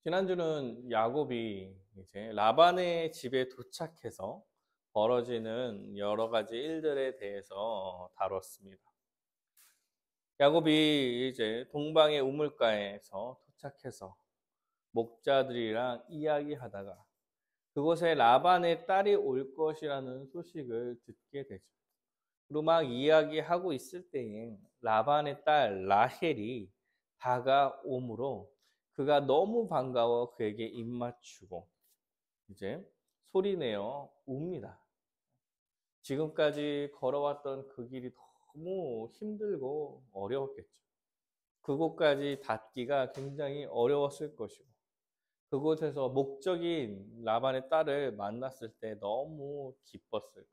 지난주는 야곱이 이제 라반의 집에 도착해서 벌어지는 여러 가지 일들에 대해서 다뤘습니다. 야곱이 이제 동방의 우물가에서 도착해서 목자들이랑 이야기하다가 그곳에 라반의 딸이 올 것이라는 소식을 듣게 되죠. 그리고 막 이야기하고 있을 때에 라반의 딸 라헬이 다가오므로 그가 너무 반가워 그에게 입맞추고 이제 소리내어 웁니다. 지금까지 걸어왔던 그 길이 너무 힘들고 어려웠겠죠. 그곳까지 닿기가 굉장히 어려웠을 것이고 그곳에서 목적인 라반의 딸을 만났을 때 너무 기뻤을 거예요.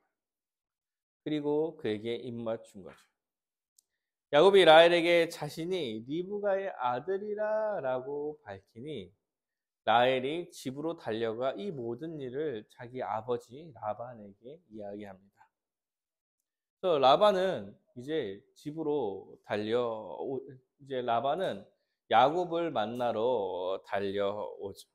그리고 그에게 입맞춘 거죠. 야곱이 라헬에게 자신이 리브가의 아들이라 라고 밝히니 라헬이 집으로 달려가 이 모든 일을 자기 아버지 라반에게 이야기합니다. 그래서 라반은 이제 집으로 이제 라반은 야곱을 만나러 달려오죠.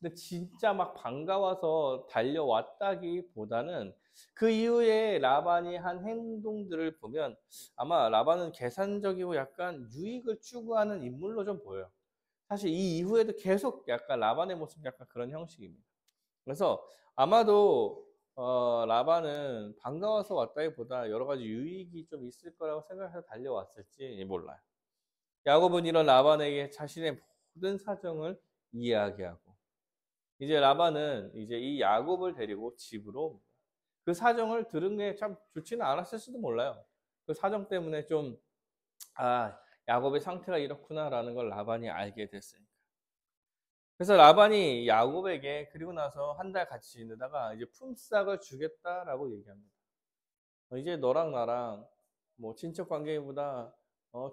근데 진짜 막 반가워서 달려왔다기보다는 그 이후에 라반이 한 행동들을 보면 아마 라반은 계산적이고 약간 유익을 추구하는 인물로 좀 보여요. 사실 이 이후에도 계속 약간 라반의 모습이 약간 그런 형식입니다. 그래서 아마도 라반은 반가워서 왔다기보다 여러 가지 유익이 좀 있을 거라고 생각해서 달려왔을지 몰라요. 야곱은 이런 라반에게 자신의 모든 사정을 이야기하고 이제 라반은 이제 이 야곱을 데리고 집으로 옵니다. 그 사정을 들은 게 참 좋지는 않았을 수도 몰라요. 그 사정 때문에 좀, 아, 야곱의 상태가 이렇구나라는 걸 라반이 알게 됐으니까. 그래서 라반이 야곱에게 그리고 나서 한 달 같이 지내다가 이제 품삯을 주겠다라고 얘기합니다. 이제 너랑 나랑 뭐 친척 관계보다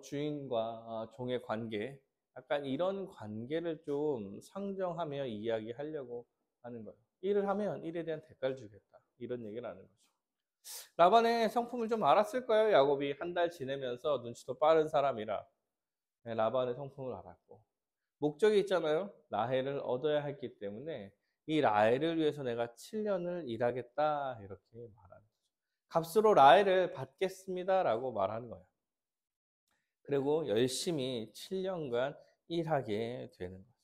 주인과 종의 관계, 약간 이런 관계를 좀 상정하며 이야기하려고 하는 거예요. 일을 하면 일에 대한 대가를 주겠다. 이런 얘기를 하는 거죠. 라반의 성품을 좀 알았을 거예요. 야곱이 한 달 지내면서 눈치도 빠른 사람이라 네, 라반의 성품을 알았고 목적이 있잖아요. 라헬을 얻어야 했기 때문에 이 라헬을 위해서 내가 7년을 일하겠다 이렇게 말하는 거죠. 값으로 라헬을 받겠습니다라고 말하는 거예요. 그리고 열심히 7년간 일하게 되는 거죠.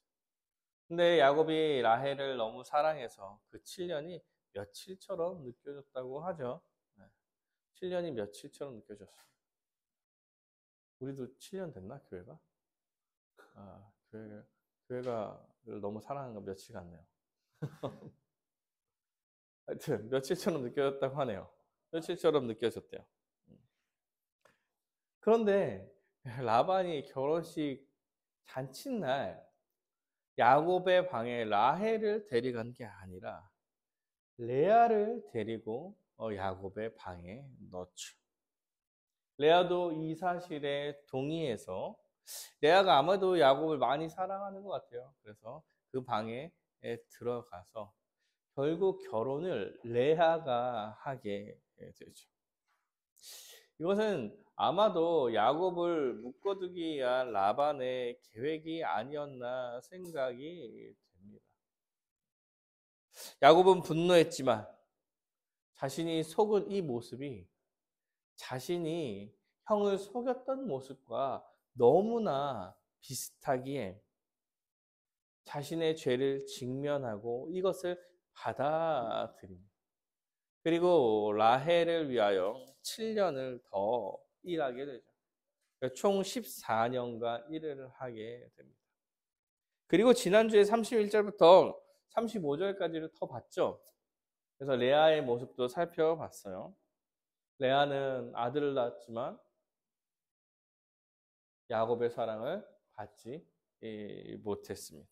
근데 야곱이 라헬을 너무 사랑해서 그 7년이 며칠처럼 느껴졌다고 하죠. 7년이 며칠처럼 느껴졌어요. 우리도 7년 됐나 교회가? 교회가 너무 사랑한 건 며칠 같네요. 하여튼 며칠처럼 느껴졌다고 하네요. 며칠처럼 느껴졌대요. 그런데 라반이 결혼식 잔칫날 야곱의 방에 라헬을 데려간 게 아니라 레아를 데리고 야곱의 방에 넣죠. 레아도 이 사실에 동의해서 레아가 아마도 야곱을 많이 사랑하는 것 같아요. 그래서 그 방에 들어가서 결국 결혼을 레아가 하게 되죠. 이것은 아마도 야곱을 묶어두기 위한 라반의 계획이 아니었나 생각이 됩니다. 야곱은 분노했지만 자신이 속은 이 모습이 자신이 형을 속였던 모습과 너무나 비슷하기에 자신의 죄를 직면하고 이것을 받아들입니다. 그리고 라헬을 위하여 7년을 더 일하게 되죠. 총 14년간 일을 하게 됩니다. 그리고 지난주에 31절부터 35절까지를 더 봤죠. 그래서 레아의 모습도 살펴봤어요. 레아는 아들을 낳았지만 야곱의 사랑을 받지 못했습니다.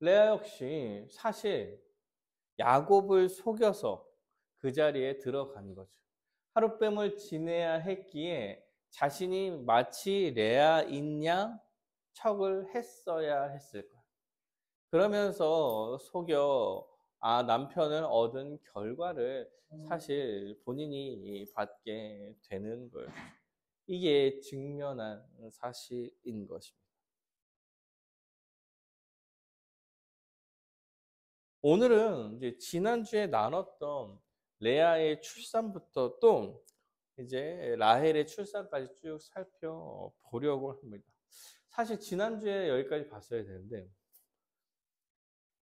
레아 역시 사실 야곱을 속여서 그 자리에 들어간 거죠. 하룻밤을 지내야 했기에 자신이 마치 레아인 양 척을 했어야 했을 거예요. 그러면서 속여 남편을 얻은 결과를 사실 본인이 받게 되는 거예요. 이게 직면한 사실인 것입니다. 오늘은 이제 지난주에 나눴던 레아의 출산부터 또 이제 라헬의 출산까지 쭉 살펴보려고 합니다. 사실 지난주에 여기까지 봤어야 되는데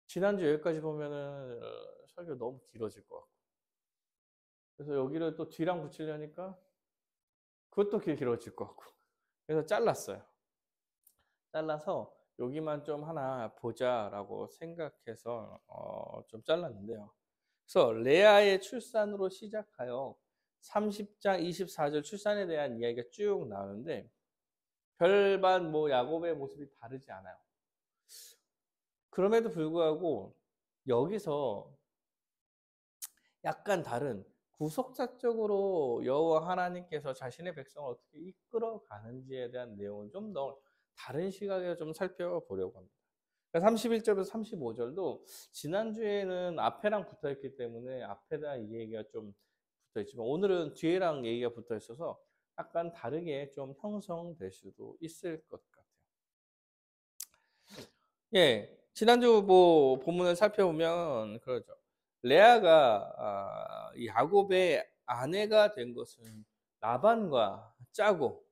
지난주 여기까지 보면은 설교 너무 길어질 것 같고 그래서 여기를 또 뒤랑 붙이려니까 그것도 길어질 것 같고 그래서 잘랐어요. 잘라서 여기만 좀 하나 보자라고 생각해서 좀 잘랐는데요. 그래서 레아의 출산으로 시작하여 30장 24절 출산에 대한 이야기가 쭉 나오는데 별반 뭐 야곱의 모습이 다르지 않아요. 그럼에도 불구하고 여기서 약간 다른 구속사적으로 여호와 하나님께서 자신의 백성을 어떻게 이끌어 가는지에 대한 내용을 좀 더 다른 시각에서 좀 살펴보려고 합니다. 31절부터 35절도 지난주에는 앞에랑 붙어 있기 때문에 앞에다 이 얘기가 좀 붙어 있지만 오늘은 뒤에랑 얘기가 붙어 있어서 약간 다르게 좀 형성될 수도 있을 것 같아요. 예, 지난주 뭐 본문을 살펴보면 그러죠. 레아가 이 야곱의 아내가 된 것은 라반과 짜고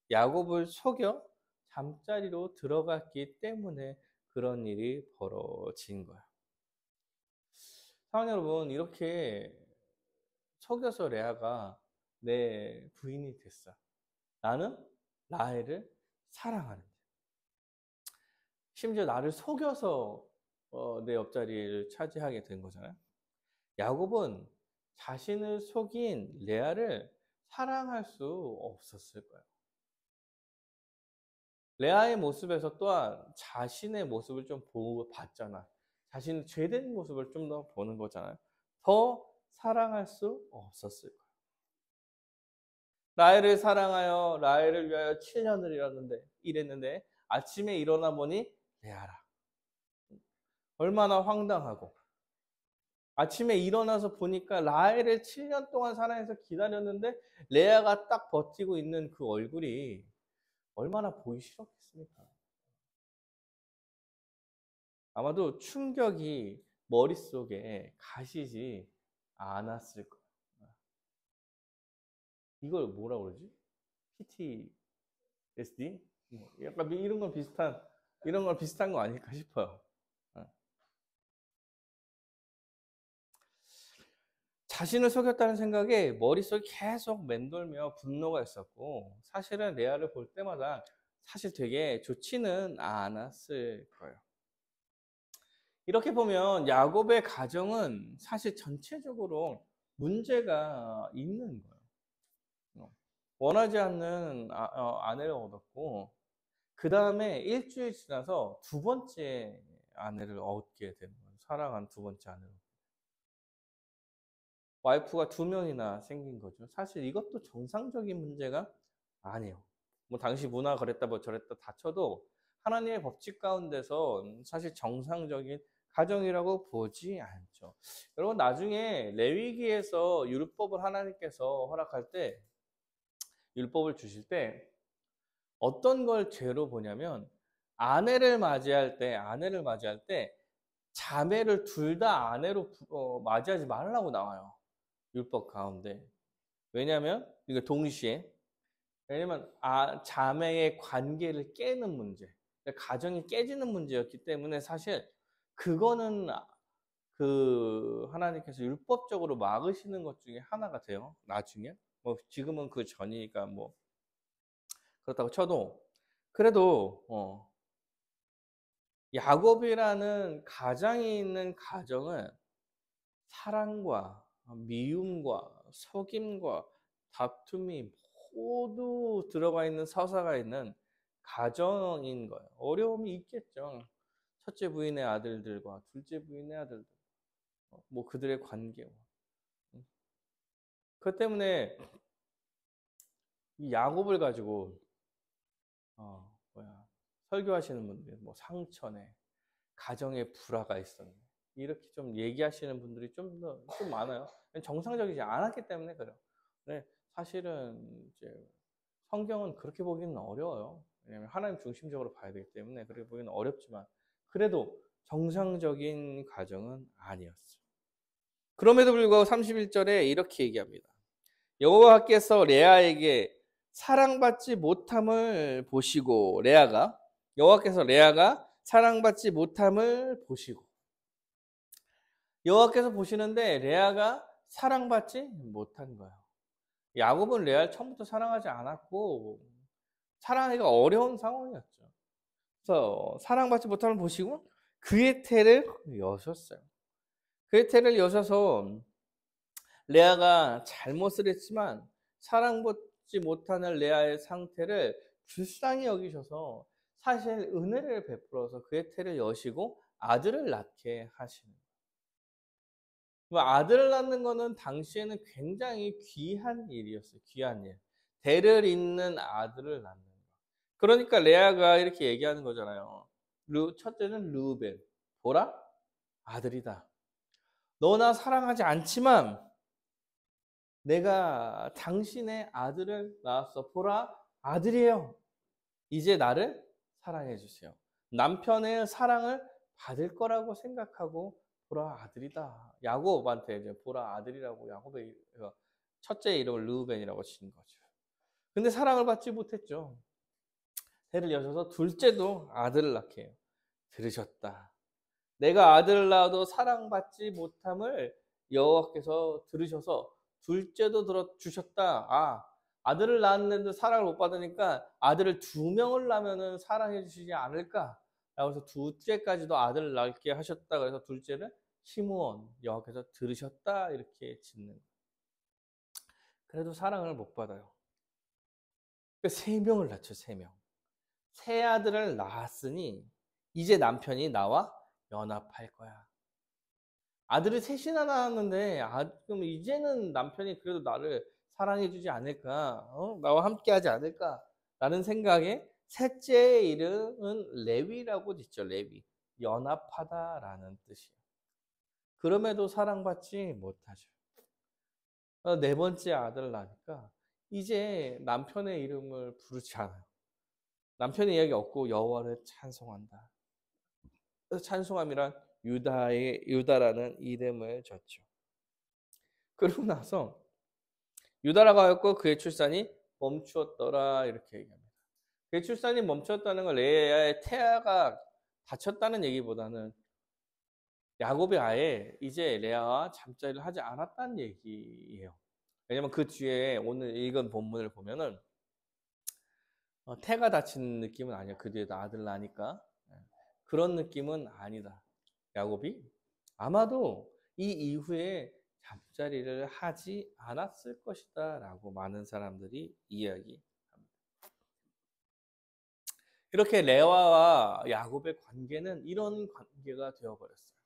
야곱을 속여 잠자리로 들어갔기 때문에 그런 일이 벌어진 거야. 사랑하는 여러분, 이렇게 속여서 레아가 내 부인이 됐어. 나는 라헬을 사랑하는데. 심지어 나를 속여서 내 옆자리를 차지하게 된 거잖아요. 야곱은 자신을 속인 레아를 사랑할 수 없었을 거예요. 레아의 모습에서 또한 자신의 모습을 좀 봤잖아. 자신의 죄된 모습을 좀 더 보는 거잖아요. 더 사랑할 수 없었을 거예요. 라헬을 사랑하여 라헬을 위하여 7년을 일했는데 아침에 일어나 보니 레아라. 얼마나 황당하고 아침에 일어나서 보니까 라헬을 7년 동안 사랑해서 기다렸는데 레아가 딱 버티고 있는 그 얼굴이 얼마나 보기 싫었겠습니까? 아마도 충격이 머릿속에 가시지 않았을 거예요. 이걸 뭐라 그러지? PTSD? 약간 이런 건 비슷한 거 아닐까 싶어요. 자신을 속였다는 생각에 머릿속에 계속 맴돌며 분노가 있었고 사실은 레아를 볼 때마다 사실 되게 좋지는 않았을 거예요. 이렇게 보면 야곱의 가정은 사실 전체적으로 문제가 있는 거예요. 원하지 않는 아내를 얻었고 그 다음에 일주일 지나서 두 번째 아내를 얻게 되는 거예요. 사랑한 두 번째 아내를. 와이프가 두 명이나 생긴 거죠. 사실 이것도 정상적인 문제가 아니에요. 뭐 당시 문화 그랬다 뭐 저랬다 다 쳐도 하나님의 법칙 가운데서 사실 정상적인 가정이라고 보지 않죠. 여러분 나중에 레위기에서 율법을 하나님께서 허락할 때 율법을 주실 때 어떤 걸 죄로 보냐면 아내를 맞이할 때 자매를 둘 다 아내로 맞이하지 말라고 나와요. 율법 가운데. 왜냐하면 이거 동시에 왜냐면 자매의 관계를 깨는 문제, 가정이 깨지는 문제였기 때문에 사실 그거는 그 하나님께서 율법적으로 막으시는 것 중에 하나가 돼요. 나중에 뭐 지금은 그 전이니까 뭐 그렇다고 쳐도 그래도 야곱이라는 가장이 있는 가정은 사랑과 미움과 속임과 다툼이 모두 들어가 있는 서사가 있는 가정인 거예요. 어려움이 있겠죠. 첫째 부인의 아들들과 둘째 부인의 아들들, 뭐 그들의 관계. 그 때문에 이 야곱을 가지고 설교하시는 분들이 뭐 상처네, 가정에 불화가 있었네 이렇게 좀 얘기하시는 분들이 좀 많아요. 정상적이지 않았기 때문에 그래요. 네, 사실은 이제 성경은 그렇게 보기는 어려워요. 왜냐하면 하나님 중심적으로 봐야 되기 때문에 그렇게 보기는 어렵지만 그래도 정상적인 가정은 아니었어요. 그럼에도 불구하고 31절에 이렇게 얘기합니다. 여호와께서 레아에게 사랑받지 못함을 보시고 여호와께서 레아가 사랑받지 못함을 보시고 여호와께서 보시는데 레아가 사랑받지 못한 거예요. 야곱은 레아를 처음부터 사랑하지 않았고 사랑하기가 어려운 상황이었죠. 그래서 사랑받지 못함을 보시고 그의 태를 여셨어요. 그의 태를 여셔서 레아가 잘못을 했지만 사랑받지 못하는 레아의 상태를 불쌍히 여기셔서 사실 은혜를 베풀어서 그의 태를 여시고 아들을 낳게 하시는 거예요. 아들을 낳는 거는 당시에는 굉장히 귀한 일이었어요. 귀한 일. 대를 잇는 아들을 낳는 거. 그러니까 레아가 이렇게 얘기하는 거잖아요. 첫째는 르우벤. 보라? 아들이다. 너나 사랑하지 않지만 내가 당신의 아들을 낳았어. 보라, 아들이에요. 이제 나를 사랑해 주세요. 남편의 사랑을 받을 거라고 생각하고 보라, 아들이다. 야곱한테 이제 보라, 아들이라고 야곱의 첫째 이름을 르우벤이라고 지은 거죠. 근데 사랑을 받지 못했죠. 해를 여셔서 둘째도 아들을 낳게 해요. 들으셨다. 내가 아들을 낳아도 사랑받지 못함을 여호와께서 들으셔서 둘째도 들어주셨다. 아들을 낳았는데도 사랑을 못 받으니까 아들을 2명을 낳으면 사랑해 주시지 않을까? 라고 해서 둘째까지도 아들을 낳게 하셨다. 그래서 둘째를 시므온, 여호와께서 들으셨다. 이렇게 짓는 거예요. 그래도 사랑을 못 받아요. 3명을 낳죠, 3명. 세 아들을 낳았으니 이제 남편이 나와 연합할 거야. 아들을 셋이나 낳았는데 그럼 이제는 남편이 그래도 나를 사랑해주지 않을까? 나와 함께하지 않을까? 라는 생각에 셋째의 이름은 레위라고 짓죠. 레위. 연합하다라는 뜻이에요. 그럼에도 사랑받지 못하죠. 네 번째 아들을 낳으니까 이제 남편의 이름을 부르지 않아요. 남편의 이야기 없고 여호와를 찬송한다. 찬송함이란 유다라는 이름을 줬죠. 그러고 나서 유다라고 하였고 그의 출산이 멈추었더라 이렇게 얘기합니다. 그의 출산이 멈추었다는 건 레아의 태아가 다쳤다는 얘기보다는 야곱이 아예 이제 레아와 잠자리를 하지 않았다는 얘기예요. 왜냐면 그 뒤에 오늘 읽은 본문을 보면은 태가 다친 느낌은 아니야. 그 뒤에 아들 나니까 그런 느낌은 아니다. 야곱이 아마도 이 이후에 잠자리를 하지 않았을 것이다 라고 많은 사람들이 이야기합니다. 이렇게 레아와 야곱의 관계는 이런 관계가 되어버렸어요.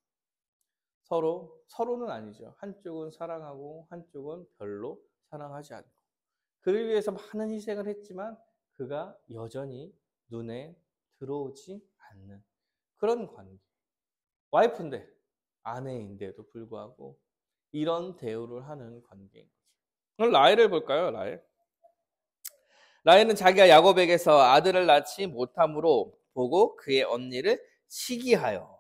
서로는 아니죠. 한쪽은 사랑하고 한쪽은 별로 사랑하지 않고 그를 위해서 많은 희생을 했지만 그가 여전히 눈에 들어오지 않는 그런 관계. 와이프인데 아내인데도 불구하고 이런 대우를 하는 관계인 거죠. 그럼 라헬을 볼까요? 라헬은 자기가 야곱에게서 아들을 낳지 못함으로 보고 그의 언니를 시기하여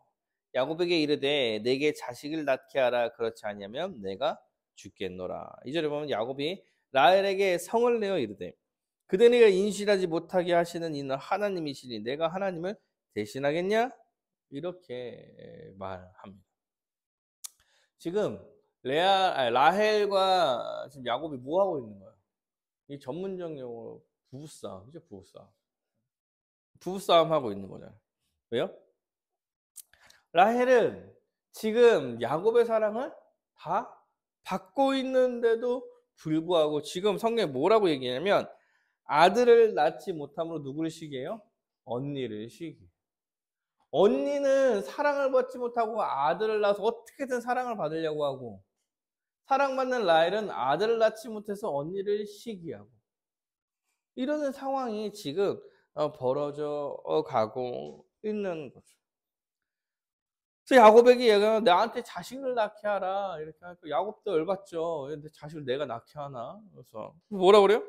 야곱에게 이르되 내게 자식을 낳게 하라. 그렇지 않으면 내가 죽겠노라. 이 절에 보면 야곱이 라헬에게 성을 내어 이르되 그대가 인실하지 못하게 하시는 이는 하나님이시니 내가 하나님을 대신하겠냐? 이렇게 말합니다. 지금 라헬과 지금 야곱이 뭐 하고 있는 거예요? 이 전문적 용어로 부부싸움이죠, 부부싸움. 부부싸움 하고 있는 거잖아요. 왜요? 라헬은 지금 야곱의 사랑을 다 받고 있는데도 불구하고 지금 성경에 뭐라고 얘기하냐면 아들을 낳지 못함으로 누구를 시기해요? 언니를 시기해요. 언니는 사랑을 받지 못하고 아들을 낳아서 어떻게든 사랑을 받으려고 하고 사랑받는 라헬은 아들을 낳지 못해서 언니를 시기하고 이러는 상황이 지금 벌어져 가고 있는 거죠. 그래서 야곱에게 얘가 나한테 자식을 낳게 하라 이렇게 하니까 야곱도 열받죠. 근데 자식을 내가 낳게 하나? 그래서 뭐라 그래요?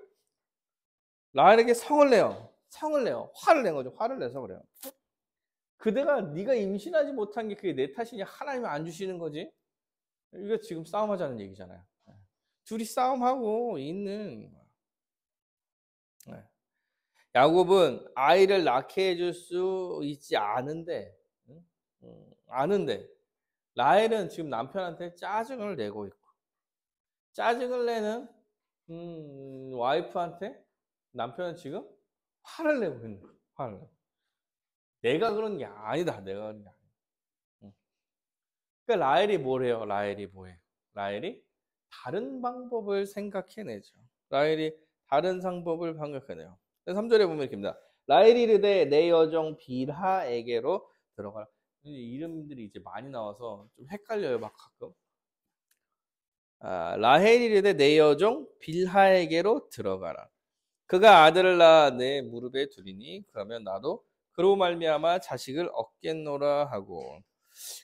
라헬에게 성을 내요. 화를 낸 거죠. 화를 내서 그래요. 그대가 네가 임신하지 못한 게 그게 내 탓이냐? 하나님이 안 주시는 거지? 이거 지금 싸움하자는 얘기잖아요. 예. 둘이 싸움하고 있는 거야. 예. 야곱은 아이를 낳게 해줄 수 있지 않은데, 응? 아는데 라헬은 지금 남편한테 짜증을 내고 있고, 짜증을 내는 와이프한테 남편은 지금 화를 내고 있는 거야. 화를 내고. 내가 그런 게 아니다. 내가 그런 게 아니다. 응. 그러니까 라헬이 뭐래요? 라헬이 뭐예요? 라헬이 다른 방법을 생각해내죠. 라헬이 다른 방법을 생각해내요. 3절에 보면 이렇게입니다. 라헬이 이르되 내 여종 빌하에게로 들어가라. 이름들이 이제 많이 나와서 좀 헷갈려요, 막 가끔. 라헬이 이르되 내 여종 빌하에게로 들어가라. 그가 아들을 낳아 내 무릎에 두리니 그러면 나도 그로 말미암아 자식을 얻겠노라 하고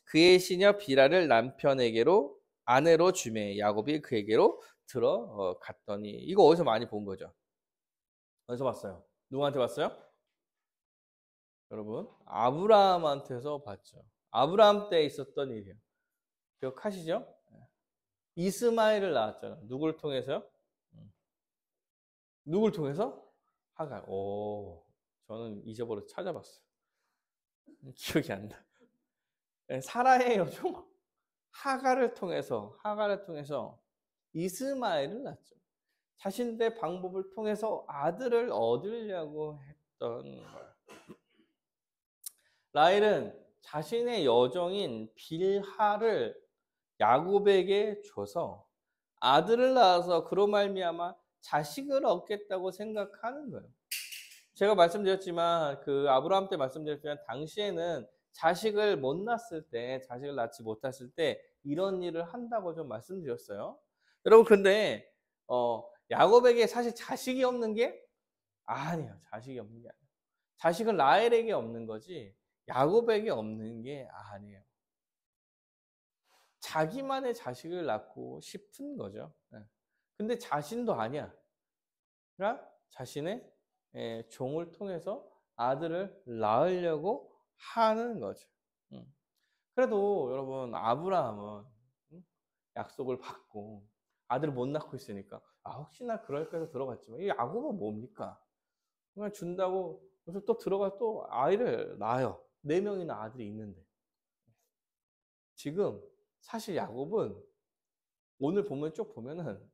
그의 시녀 빌하를 남편에게로 아내로 주매 야곱이 그에게로 들어갔더니. 이거 어디서 많이 본 거죠? 어디서 봤어요? 누구한테 봤어요? 여러분, 아브라함한테서 봤죠. 아브라함 때 있었던 일이에요. 기억하시죠? 이스마엘을 낳았잖아. 누구를 통해서요? 누굴 통해서? 하갈. 오, 저는 잊어버려 찾아봤어요. 기억이 안 나. 사라의 여종 하갈을 통해서 이스마엘을 낳죠. 자신의 방법을 통해서 아들을 얻으려고 했던 거예요. 라헬은 자신의 여종인 빌하를 야곱에게 줘서 아들을 낳아서 그로 말미암아 자식을 얻겠다고 생각하는 거예요. 제가 말씀드렸지만 그 아브라함 때 말씀드렸지만 당시에는 자식을 못 낳았을 때, 자식을 낳지 못했을 때 이런 일을 한다고 좀 말씀드렸어요. 여러분 근데 야곱에게 사실 자식이 없는 게 아니에요. 자식이 없는 게 아니에요. 자식은 라헬에게 없는 거지 야곱에게 없는 게 아니에요. 자기만의 자식을 낳고 싶은 거죠. 근데 자신도 아니야. 그러니까 자신의 종을 통해서 아들을 낳으려고 하는 거죠. 그래도 여러분 아브라함은 약속을 받고 아들을 못 낳고 있으니까 혹시나 그럴까 해서 들어갔지만 이 야곱은 뭡니까? 그냥 준다고 그래서 또 들어가 또 아이를 낳아요. 4명이나 아들이 있는데 지금 사실 야곱은 오늘 보면 쭉 보면은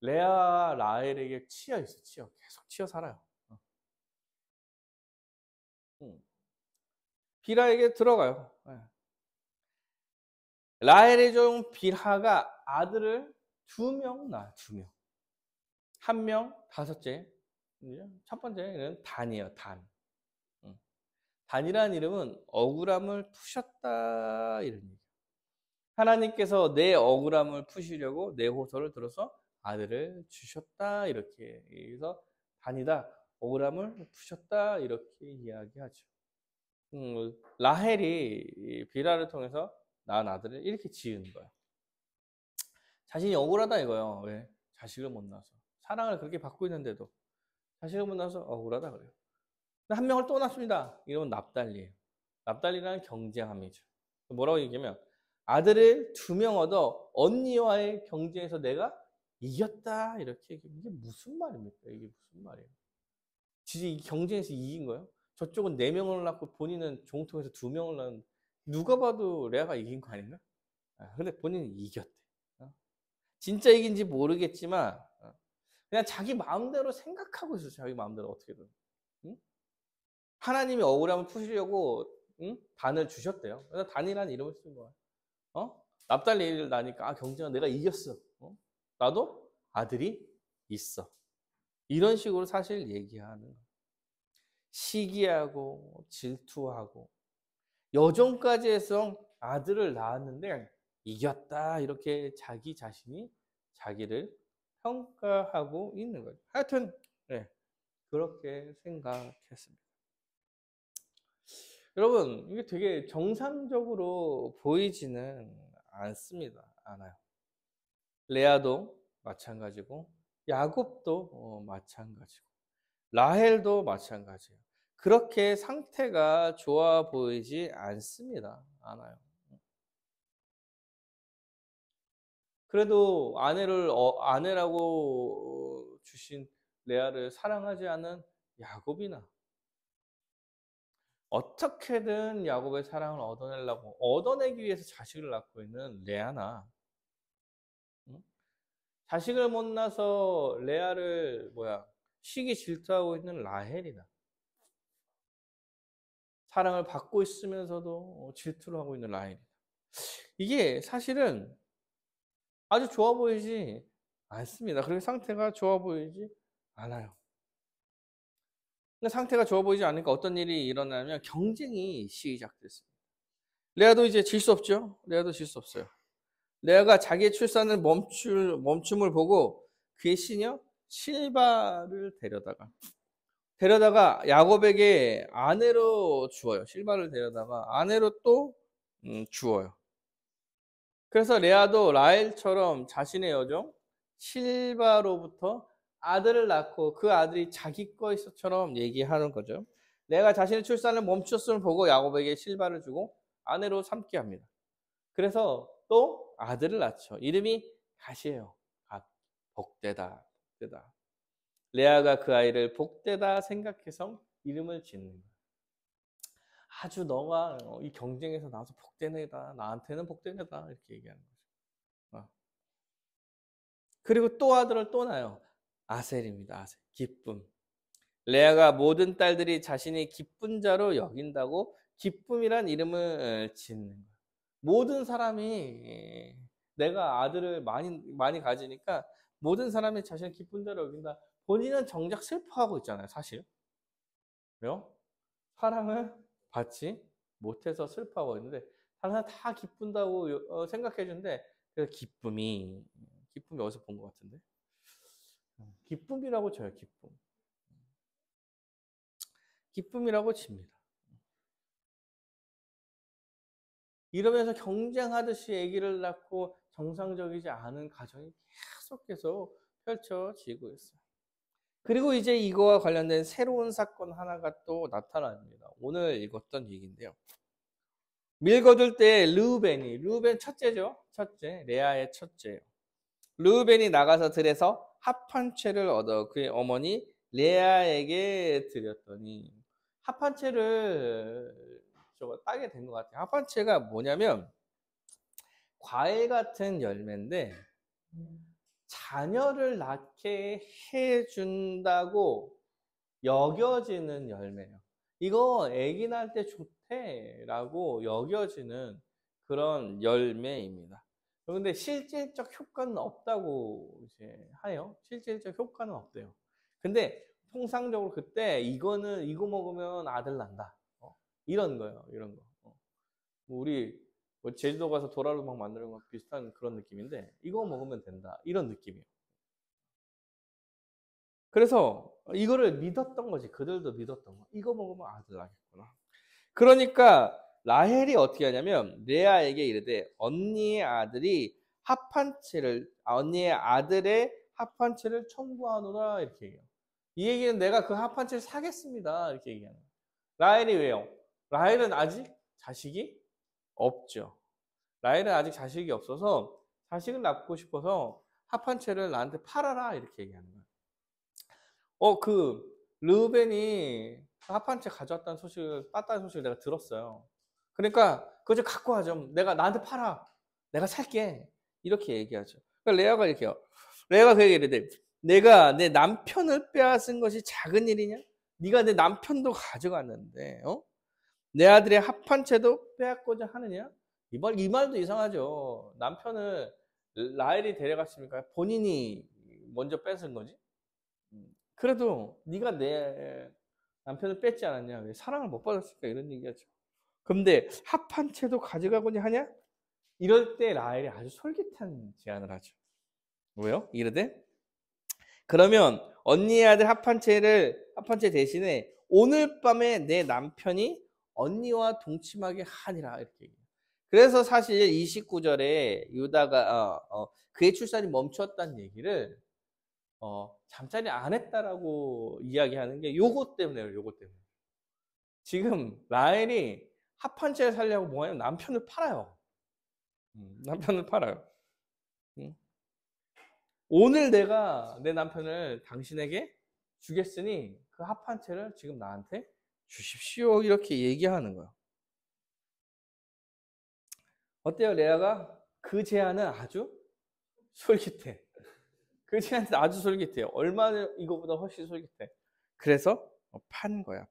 레아 라헬에게 치여 있어. 계속 치여 살아요. 빌하에게 들어가요. 라헬의 종 빌하가 아들을 2명 낳아요. 2명. 한 명, 5째. 첫 번째는 단이에요. 단. 단이라는 이름은 억울함을 푸셨다 이런 얘기예요. 하나님께서 내 억울함을 푸시려고 내 호소를 들어서 아들을 주셨다 이렇게. 그래서 단이다. 억울함을 푸셨다 이렇게 이야기하죠. 라헬이 빌하를 통해서 낳은 아들을 이렇게 지은 거예요. 자신이 억울하다 이거예요. 왜? 자식을 못 낳아서. 사랑을 그렇게 받고 있는데도 자식을 못 낳아서 억울하다 그래요. 한 명을 또 낳습니다. 이러면 납달리예요. 납달리라는 경쟁함이죠. 뭐라고 얘기하면 아들을 2명 얻어 언니와의 경쟁에서 내가 이겼다 이렇게 얘기하면 이게 무슨 말입니까? 이게 무슨 말이에요? 진짜 이 경쟁에서 이긴 거예요? 저쪽은 4명을 낳고 본인은 종통에서 2명을 낳은 누가 봐도 레아가 이긴 거 아닌가? 근데 본인은 이겼대. 진짜 이긴지 모르겠지만 그냥 자기 마음대로 생각하고 있어요. 자기 마음대로 어떻게든. 응? 하나님이 억울함을 푸시려고 단을 주셨대요. 그래서 단이라는 이름을 쓴 거야. 납달리를 나니까 경쟁아 내가 이겼어. 나도 아들이 있어. 이런 식으로 사실 얘기하는 거예요. 시기하고 질투하고 여종까지 해서 아들을 낳았는데 이겼다 이렇게 자기 자신이 자기를 평가하고 있는 거죠. 하여튼 그렇게 생각했습니다. 여러분 이게 되게 정상적으로 보이지는 않아요. 레아도 마찬가지고 야곱도 마찬가지고 라헬도 마찬가지예요. 그렇게 상태가 좋아 보이지 않습니다. 않아요. 그래도 아내라고 주신 레아를 사랑하지 않은 야곱이나 어떻게든 야곱의 사랑을 얻어내기 위해서 자식을 낳고 있는 레아나, 응? 자식을 못 낳아서 레아를 시기 질투하고 있는 라헬이나, 사랑을 받고 있으면서도 질투를 하고 있는 라헬이나, 이게 사실은 아주 좋아 보이지 않습니다. 그리고 상태가 좋아 보이지 않아요. 근데 상태가 좋아 보이지 않으니까 어떤 일이 일어나면 경쟁이 시작됐습니다. 레아도 이제 질 수 없죠. 레아도 질 수 없어요. 레아가 자기의 출산을 멈춤을 보고 그의 시녀 실바를 데려다가 야곱에게 아내로 주어요. 실바를 데려다가 아내로 또 주어요. 그래서 레아도 라헬처럼 자신의 여종 실바로부터 아들을 낳고 그 아들이 자기 것처럼 얘기하는 거죠. 내가 자신의 출산을 멈췄음을 보고 야곱에게 실바를 주고 아내로 삼게 합니다. 그래서 또 아들을 낳죠. 이름이 갓이에요. 갓. 복되다. 복되다. 레아가 그 아이를 복되다 생각해서 이름을 짓는 거예요. 아주 너가 이 경쟁에서 나와서 복된 애다. 나한테는 복된 애다. 이렇게 얘기하는 거죠. 그리고 또 아들을 또 낳아요. 아셀입니다. 아셀. 기쁨. 레아가 모든 딸들이 자신이 기쁜 자로 여긴다고 기쁨이란 이름을 짓는 거예요. 모든 사람이 내가 아들을 많이 가지니까 모든 사람이 자신을 기쁜 자로 여긴다. 본인은 정작 슬퍼하고 있잖아요, 사실. 왜요? 사랑을 받지 못해서 슬퍼하고 있는데 다른 사람 다 기쁜다고 생각해 주는데 그래서 기쁨이 어디서 본 것 같은데? 기쁨이라고 쳐요, 기쁨. 기쁨이라고 칩니다. 이러면서 경쟁하듯이 아기를 낳고 정상적이지 않은 가정이 계속해서 펼쳐지고 있어요. 그리고 이제 이거와 관련된 새로운 사건 하나가 또 나타납니다. 오늘 읽었던 얘기인데요. 밀 거둘 때 르우벤 첫째죠. 첫째, 레아의 첫째예요. 르우벤이 나가서 들에서 합 한 채를 얻어 그의 어머니 레아에게 드렸더니 합 한 채를 따게 된 것 같아요. 합 한 채가 뭐냐면 과일 같은 열매인데 자녀를 낳게 해준다고 여겨지는 열매예요. 이거 아기 낳을 때 좋대라고 여겨지는 그런 열매입니다. 그런데 실질적 효과는 없다고 이제 하요. 실질적 효과는 없대요. 근데 통상적으로 그때 이거 먹으면 아들 난다. 이런 거예요. 이런 거. 뭐 우리 제주도 가서 도라로 막 만드는 거 비슷한 그런 느낌인데 이거 먹으면 된다. 이런 느낌이에요. 그래서 이거를 믿었던 거지. 그들도 믿었던 거. 이거 먹으면 아들 나겠구나. 그러니까 라헬이 어떻게 하냐면 레아에게 이르되 언니의 아들의 합한 채를 청구하노라 이렇게 얘기해요. 이 얘기는 내가 그 합한 채를 사겠습니다. 이렇게 얘기하는 거예요. 라헬이 왜요? 라헬은 아직 자식이 없죠. 라헬은 아직 자식이 없어서 자식을 낳고 싶어서 합한 채를 나한테 팔아라 이렇게 얘기하는 거예요. 르우벤이 합한 채 가져왔다는 소식을 땄다는 소식을 내가 들었어요. 그러니까 그거 좀 갖고 와 좀. 나한테 팔아. 내가 살게. 이렇게 얘기하죠. 그러니까 레아가 이렇게요. 레아가 그 얘기를 해. 내가 내 남편을 빼앗은 것이 작은 일이냐? 네가 내 남편도 가져갔는데, 내 아들의 합한 채도 빼앗고자 하느냐? 이 말도 이상하죠. 남편을 라헬이 데려갔으니까 본인이 먼저 뺏은 거지. 그래도 네가 내 남편을 뺏지 않았냐? 왜 사랑을 못 받았을까? 이런 얘기하죠. 근데 합한 채도 가져가고자 하냐? 이럴 때 라헬이 아주 솔깃한 제안을 하죠. 왜요? 이르되 그러면 언니의 아들 합한 채 대신에 오늘 밤에 내 남편이 언니와 동침하게 하니라 이렇게 얘기해요. 그래서 사실 29절에 유다가 그의 출산이 멈췄다는 얘기를 잠자리 안 했다라고 이야기하는 게 요것 때문에요. 요것 때문에. 지금 라헬이 합한채를 살려고 뭐하냐? 남편을 팔아요. 남편을 팔아요. 오늘 내가 내 남편을 당신에게 주겠으니 그 합한채를 지금 나한테 주십시오. 이렇게 얘기하는 거야. 어때요? 레아가 그 제안은 아주 솔깃해. 그 제안은 아주 솔깃해요. 얼마나 이거보다 훨씬 솔깃해. 그래서 판 거야.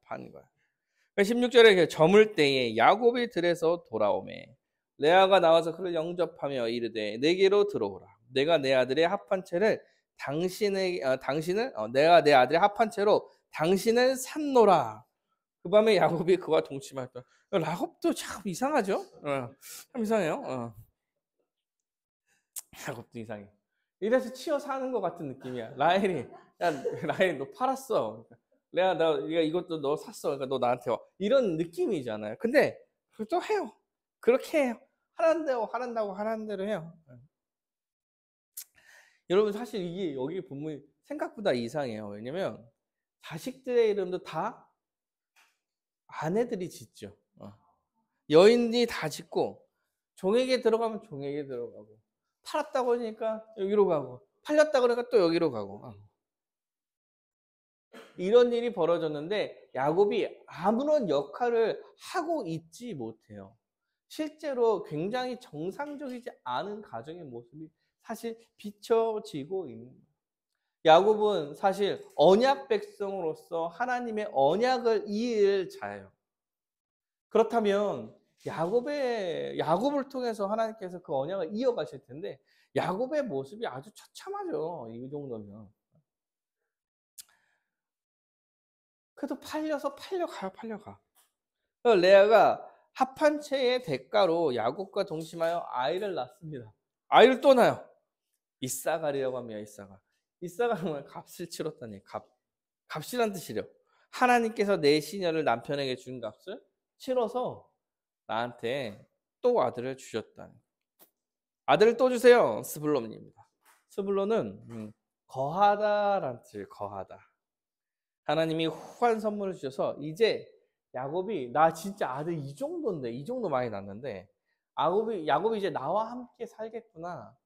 16절에 저물 때에 야곱이 들에서 돌아오매 레아가 나와서 그를 영접하며 이르되 내게로 들어오라. 내가 내 아들의 합한 채를 내가 내 아들의 합한 채로 당신을 샀노라. 그 밤에 야곱이 그와 동침하였다. 야곱도 참 이상하죠? 참 이상해요. 야곱도 이상해. 이래서 치여 사는 것 같은 느낌이야. 라헬이 너 팔았어. 내가 이것도 너 샀어. 그러니까 너 나한테 와. 이런 느낌이잖아요. 근데 또 해요. 그렇게 해요. 하라는 대로 해요. 여러분 사실 이게 여기 본문이 생각보다 이상해요. 왜냐면 자식들의 이름도 다 아내들이 짓죠. 여인이 다 짓고 종에게 들어가면 종에게 들어가고 팔았다고 하니까 여기로 가고 팔렸다고 그러니까 또 여기로 가고 이런 일이 벌어졌는데 야곱이 아무런 역할을 하고 있지 못해요. 실제로 굉장히 정상적이지 않은 가정의 모습이 사실 비춰지고 있는 거예요. 야곱은 사실 언약 백성으로서 하나님의 언약을 이을 자예요. 그렇다면 야곱을 통해서 하나님께서 그 언약을 이어가실 텐데 야곱의 모습이 아주 처참하죠. 이 정도면. 그래도 팔려가. 레아가 합한 채의 대가로 야곱과 동침하여 아이를 낳습니다. 아이를 또 낳아요. 이사가리라고 합니다. 이사가는 값을 치렀다니. 값이란 뜻이래요. 하나님께서 내 시녀를 남편에게 준 값을 치러서 나한테 또 아들을 주셨다니. 아들을 또 주세요. 스불론입니다. 스불론은 거하다라는 뜻이에요. 거하다. 하나님이 후한 선물을 주셔서 이제 야곱이 나 진짜 아들 이 정도인데 이 정도 많이 낳는데 야곱이 이제 나와 함께 살겠구나.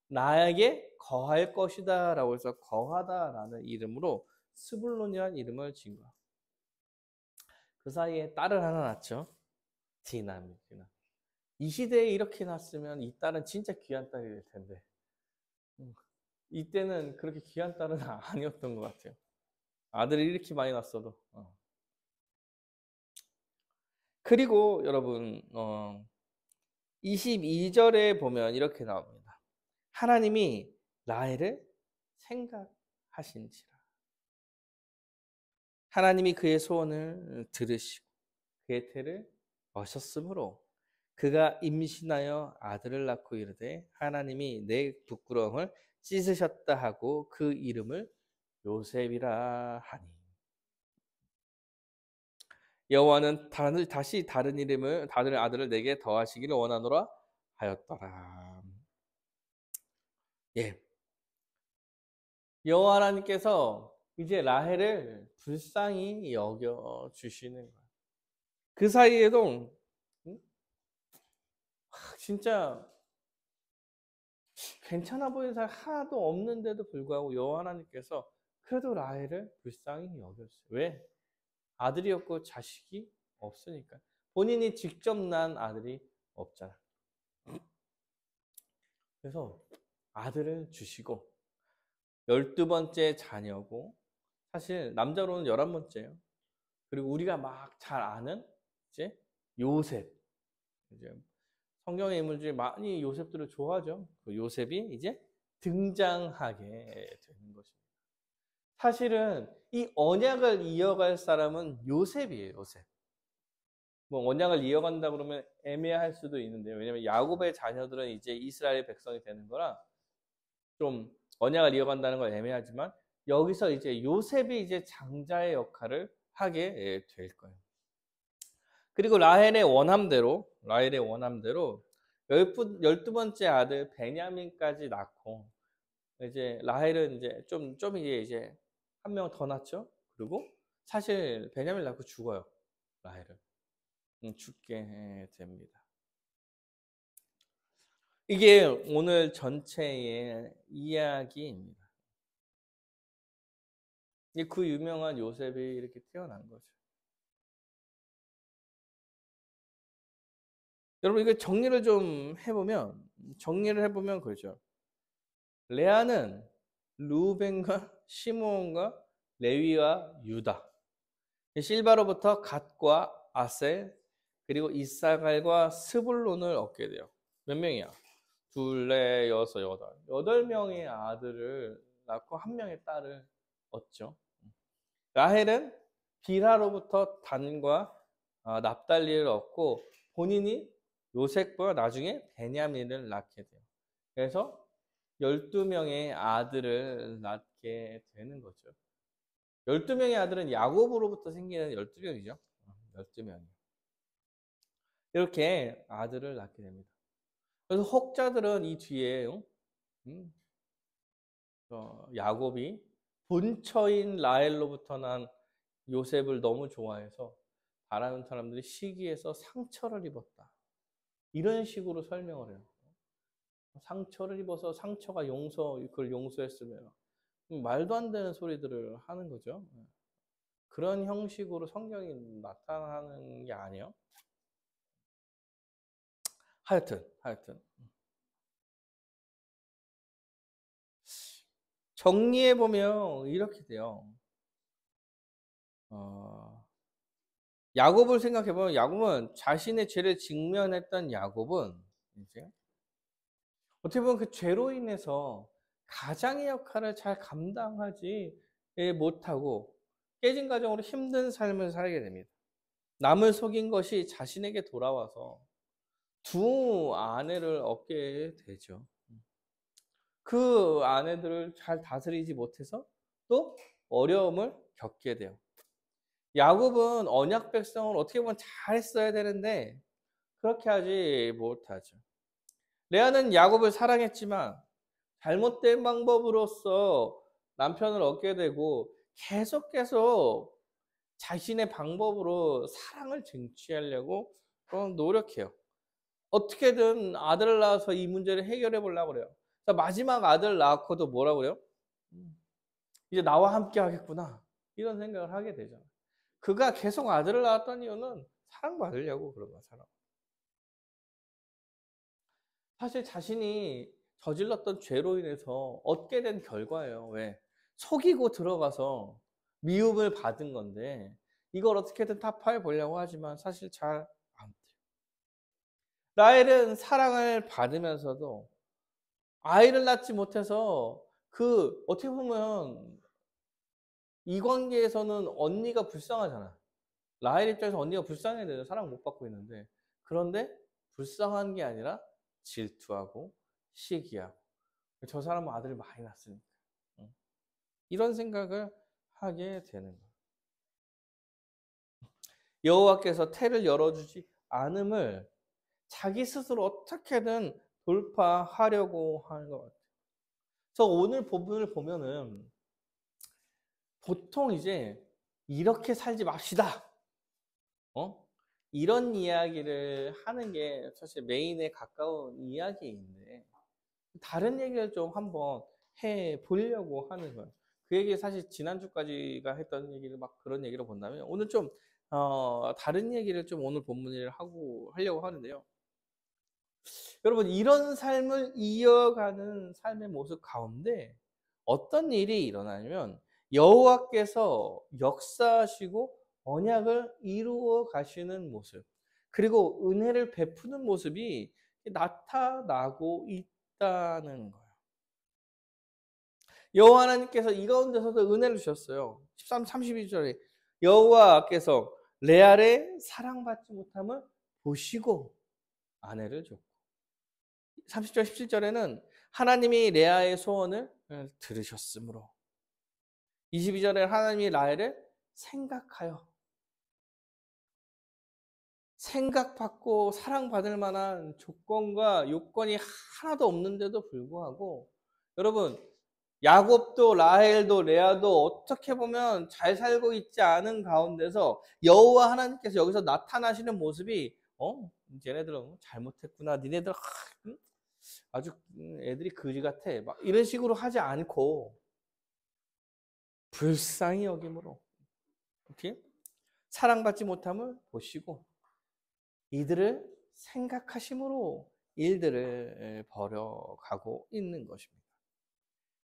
나에게 거할 것이다 라고 해서 거하다라는 이름으로 스불론이라는 이름을 지은 거야. 그 사이에 딸을 하나 낳죠. 디나입니다. 이 시대에 이렇게 낳았으면 이 딸은 진짜 귀한 딸이 될 텐데 이때는 그렇게 귀한 딸은 아니었던 것 같아요. 아들을 이렇게 많이 낳았어도. 그리고 여러분 22절에 보면 이렇게 나옵니다. 하나님이 라헬을 생각하신지라. 하나님이 그의 소원을 들으시고 그의 태를 어셨으므로 그가 임신하여 아들을 낳고 이르되 하나님이 내 부끄러움을 씻으셨다 하고 그 이름을 요셉이라 하니. 여호와는 다시 다른 아들을 내게 더하시기를 원하노라 하였더라. 예. 여호와 하나님께서 이제 라헬을 불쌍히 여겨 주시는 거예요. 그 사이에도 진짜 괜찮아 보이는 사람 하나도 없는데도 불구하고 여호와 하나님께서 그래도 라헬을 불쌍히 여겼어요. 왜? 아들이 없고 자식이 없으니까. 본인이 직접 낳은 아들이 없잖아. 그래서 아들을 주시고 12번째 자녀고 사실 남자로는 11번째예요. 그리고 우리가 막 잘 아는 이제 요셉. 이제 성경의 인물 중에 많이 요셉들을 좋아하죠. 그 요셉이 이제 등장하게 되는 것입니다. 사실은 이 언약을 이어갈 사람은 요셉이에요. 요셉. 뭐 언약을 이어간다 그러면 애매할 수도 있는데요. 왜냐면 야곱의 자녀들은 이제 이스라엘 백성이 되는 거라 좀 언약을 이어간다는 건 애매하지만 여기서 이제 요셉이 이제 장자의 역할을 하게 될 거예요. 그리고 라헬의 원함대로 12번째 아들 베냐민까지 낳고 이제 라헬은 이제 좀 이제 한 명 더 낳죠. 그리고 사실 베냐민 낳고 죽어요. 라헬을 죽게 됩니다. 이게 오늘 전체의 이야기입니다. 그 유명한 요셉이 이렇게 태어난 거죠. 여러분 이거 정리를 해보면 그렇죠. 레아는 루벤과 시므온과 레위와 유다, 실바로부터 갓과 아셀, 그리고 이사갈과 스불론을 얻게 돼요. 몇 명이야? 둘, 넷, 여섯, 여덟. 8명의 아들을 낳고 1명의 딸을 얻죠. 라헬은 빌하로부터 단과 납달리를 얻고 본인이 요셉과 나중에 베냐민을 낳게 돼요. 그래서 12명의 아들을 낳게 되는 거죠. 12명의 아들은 야곱으로부터 생기는 12명이죠. 12명이. 이렇게 아들을 낳게 됩니다. 그래서 혹자들은 이 뒤에 야곱이 본처인 라헬로부터 난 요셉을 너무 좋아해서 바라는 사람들이 시기에서 상처를 입었다. 이런 식으로 설명을 해요. 상처를 입어서 상처가 그걸 용서했으면 말도 안 되는 소리들을 하는 거죠. 그런 형식으로 성경이 나타나는 게 아니에요. 하여튼 정리해 보면 이렇게 돼요. 야곱을 생각해 보면 야곱은 자신의 죄를 직면했던 야곱은 이제 어떻게 보면 그 죄로 인해서 가장의 역할을 잘 감당하지 못하고 깨진 가정으로 힘든 삶을 살게 됩니다. 남을 속인 것이 자신에게 돌아와서 두 아내를 얻게 되죠. 그 아내들을 잘 다스리지 못해서 또 어려움을 겪게 돼요. 야곱은 언약 백성을 어떻게 보면 잘했어야 되는데 그렇게 하지 못하죠. 레아는 야곱을 사랑했지만 잘못된 방법으로서 남편을 얻게 되고 계속 자신의 방법으로 사랑을 쟁취하려고 노력해요. 어떻게든 아들을 낳아서 이 문제를 해결해 보려고 그래요. 마지막 아들 낳고도 뭐라고 그래요? 이제 나와 함께 하겠구나. 이런 생각을 하게 되죠. 그가 계속 아들을 낳았던 이유는 사랑받으려고 그런 거야, 사랑. 사실 자신이 저질렀던 죄로 인해서 얻게 된 결과예요. 왜? 속이고 들어가서 미움을 받은 건데 이걸 어떻게든 타파해 보려고 하지만 사실 잘 안 돼요. 라헬은 사랑을 받으면서도 아이를 낳지 못해서 어떻게 보면 이 관계에서는 언니가 불쌍하잖아. 라헬 입장에서 언니가 불쌍해야 되죠. 사랑 못 받고 있는데. 그런데 불쌍한 게 아니라 질투하고 시기하고. 저 사람은 아들을 많이 낳았으니까. 이런 생각을 하게 되는 거예요. 여호와께서 태를 열어주지 않음을 자기 스스로 어떻게든 돌파하려고 하는 것 같아요. 그래서 오늘 본문을 보면은 보통 이제 이렇게 살지 맙시다. 이런 이야기를 하는 게 사실 메인에 가까운 이야기인데 다른 얘기를 좀 한번 해 보려고 하는 거예요. 그 얘기 사실 지난주까지가 했던 얘기를 막 그런 얘기로 본다면 오늘 좀 다른 얘기를 좀 오늘 본문을 하려고 하는데요. 여러분 이런 삶을 이어가는 삶의 모습 가운데 어떤 일이 일어나냐면 여호와께서 역사하시고 언약을 이루어 가시는 모습 그리고 은혜를 베푸는 모습이 나타나고 있다는 거예요. 여호와 하나님께서 이 가운데서도 은혜를 주셨어요. 13, 32절에 여호와께서 레알의 사랑받지 못함을 보시고 아내를 줬고 30절 17절에는 하나님이 레아의 소원을 들으셨으므로 22절에 하나님이 라헬을 생각받고 사랑받을 만한 조건과 요건이 하나도 없는데도 불구하고 여러분 야곱도 라헬도 레아도 어떻게 보면 잘 살고 있지 않은 가운데서 여호와 하나님께서 여기서 나타나시는 모습이 쟤네들은 잘못했구나. 니네들 응? 아주 애들이 거지 같아. 막 이런 식으로 하지 않고 불쌍히 여김으로 이렇게 사랑받지 못함을 보시고 이들을 생각하심으로 일들을 벌여가고 있는 것입니다.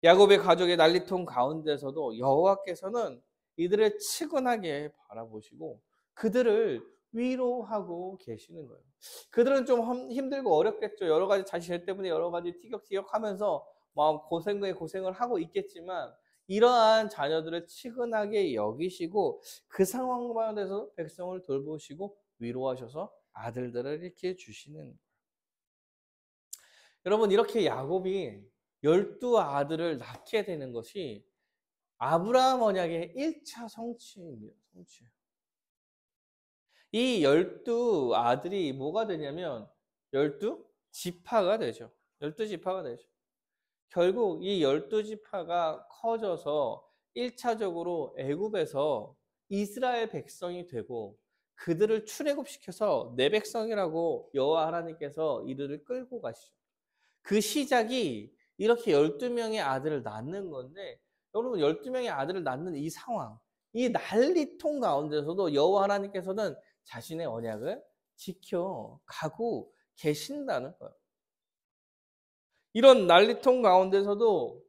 야곱의 가족의 난리통 가운데서도 여호와께서는 이들을 측은하게 바라보시고 그들을 위로하고 계시는 거예요. 그들은 좀 힘들고 어렵겠죠. 여러 가지 자신들 때문에 여러 가지 티격태격하면서 막 고생을 하고 있겠지만 이러한 자녀들을 측은하게 여기시고 그 상황 가운데서 백성을 돌보시고 위로하셔서 아들들을 이렇게 주시는. 여러분 이렇게 야곱이 12 아들을 낳게 되는 것이 아브라함 언약의 1차 성취입니다. 성취. 이 12 아들이 뭐가 되냐면 12지파가 되죠. 12지파가 되죠. 결국 이 12지파가 커져서 1차적으로 애굽에서 이스라엘 백성이 되고 그들을 출애굽시켜서 내 백성이라고 여호와 하나님께서 이들을 끌고 가시죠. 그 시작이 이렇게 12명의 아들을 낳는 건데 여러분 12명의 아들을 낳는 이 상황, 이 난리통 가운데서도 여호와 하나님께서는 자신의 언약을 지켜가고 계신다는 거예요. 이런 난리통 가운데서도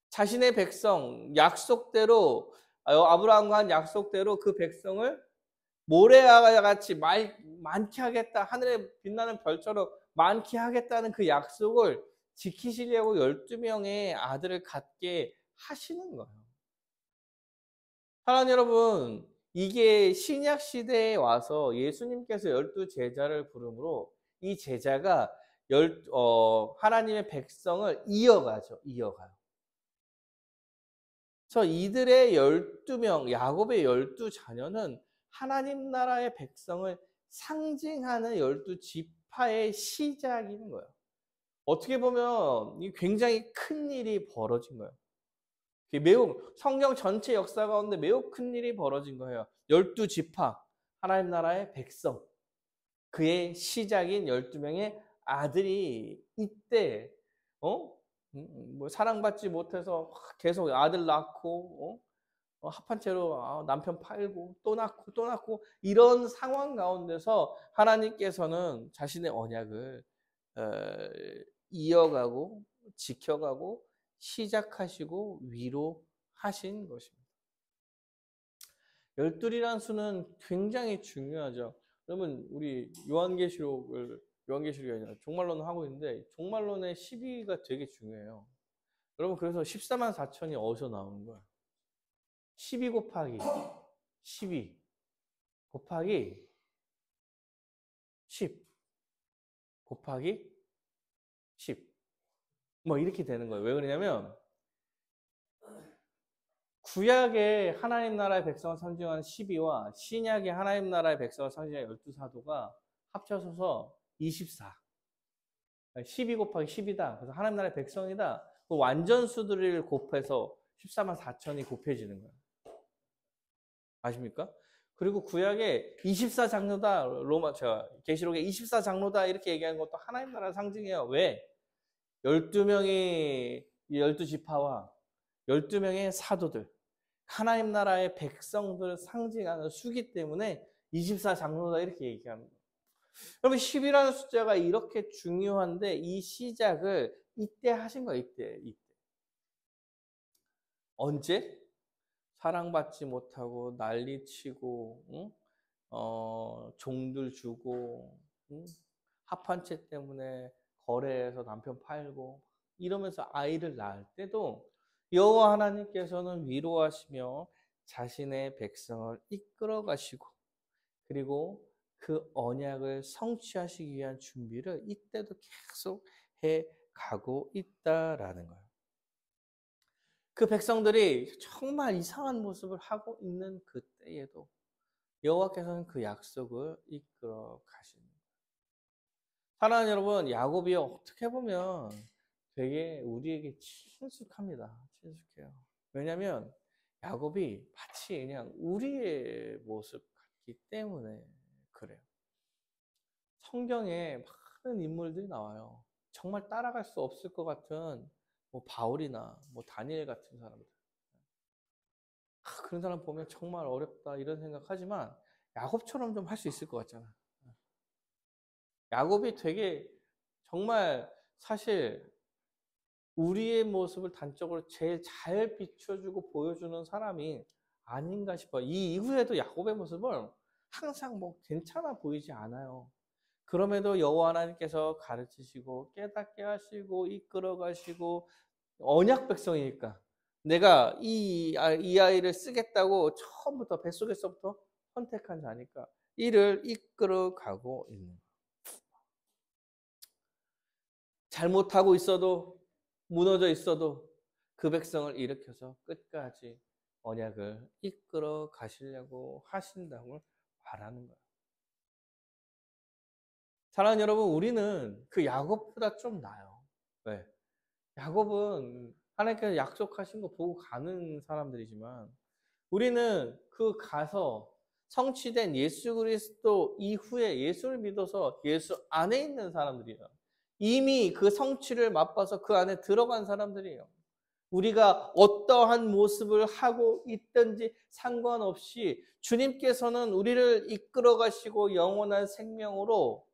자신의 백성, 약속대로 아브라함과 한 약속대로 그 백성을 모래와 같이 많게 하겠다. 하늘에 빛나는 별처럼 많게 하겠다는 그 약속을 지키시려고 12명의 아들을 갖게 하시는 거예요. 사랑하는 여러분, 이게 신약 시대에 와서 예수님께서 12제자를 부름으로 이 제자가 하나님의 백성을 이어가죠. 이어가요. 그래서 이들의 12명, 야곱의 12자녀는 하나님 나라의 백성을 상징하는 12지파의 시작인 거예요. 어떻게 보면 굉장히 큰 일이 벌어진 거예요. 매우 성경 전체 역사 가운데 매우 큰 일이 벌어진 거예요. 12지파, 하나님 나라의 백성. 그의 시작인 12명의 아들이 이때 뭐 사랑받지 못해서 계속 아들 낳고 합한 채로 남편 팔고 또 낳고 이런 상황 가운데서 하나님께서는 자신의 언약을 이어가고 지켜가고 시작하시고 위로하신 것입니다. 12이라는 수는 굉장히 중요하죠. 여러분 우리 요한계시록이 아니라 종말론을 하고 있는데 종말론의 12가 되게 중요해요. 여러분 그래서 14만 4천이 어디서 나오는 거야? 12 곱하기 12 곱하기 10 곱하기 10 뭐 이렇게 되는 거예요. 왜 그러냐면 구약의 하나님 나라의 백성을 상징하는 12와 신약의 하나님 나라의 백성을 상징하는 12사도가 합쳐서 24. 12 곱하기 10이다. 그래서 하나님 나라의 백성이다. 그 완전수들을 곱해서 14만 4천이 곱해지는 거예요. 아십니까? 그리고 구약에 24장로다. 제가 계시록에 24장로다 이렇게 얘기하는 것도 하나님 나라 상징이에요. 왜? 12명의 12지파와 12명의 사도들 하나님 나라의 백성들을 상징하는 수기 때문에 24장로다 이렇게 얘기합니다. 여러분 10이라는 숫자가 이렇게 중요한데 이 시작을 이때 하신 거예요. 이때. 언제? 사랑받지 못하고 난리치고 종들 주고 합한 채 때문에 거래해서 남편 팔고 이러면서 아이를 낳을 때도 여호와 하나님께서는 위로하시며 자신의 백성을 이끌어 가시고 그리고 그 언약을 성취하시기 위한 준비를 이때도 계속 해 가고 있다라는 거예요. 그 백성들이 정말 이상한 모습을 하고 있는 그때에도 여호와께서는 그 약속을 이끌어 가시는 거예요. 사랑하는 여러분, 야곱이 어떻게 보면 되게 우리에게 친숙합니다. 친숙해요. 왜냐하면 야곱이 마치 그냥 우리의 모습 같기 때문에 그래요. 성경에 많은 인물들이 나와요. 정말 따라갈 수 없을 것 같은 뭐 바울이나 뭐 다니엘 같은 사람들. 그런 사람 보면 정말 어렵다 이런 생각하지만 야곱처럼 좀 할 수 있을 것 같잖아. 야곱이 되게 정말 사실 우리의 모습을 단적으로 제일 잘 비춰주고 보여주는 사람이 아닌가 싶어요. 이 이후에도 야곱의 모습을 항상 뭐 괜찮아 보이지 않아요. 그럼에도 여호와 하나님께서 가르치시고 깨닫게 하시고 이끌어 가시고 언약 백성이니까 내가 이 아이를 쓰겠다고 처음부터 뱃속에서부터 선택한 자니까 이를 이끌어 가고 있는 거예요. 잘못하고 있어도 무너져 있어도 그 백성을 일으켜서 끝까지 언약을 이끌어 가시려고 하신다고 말하는 거예요. 사랑하는 여러분, 우리는 그 야곱보다 좀 나아요. 왜? 야곱은 하나님께서 약속하신 거 보고 가는 사람들이지만 우리는 그 가서 성취된 예수 그리스도 이후에 예수를 믿어서 예수 안에 있는 사람들이에요. 이미 그 성취를 맛봐서 그 안에 들어간 사람들이에요. 우리가 어떠한 모습을 하고 있든지 상관없이 주님께서는 우리를 이끌어 가시고 영원한 생명으로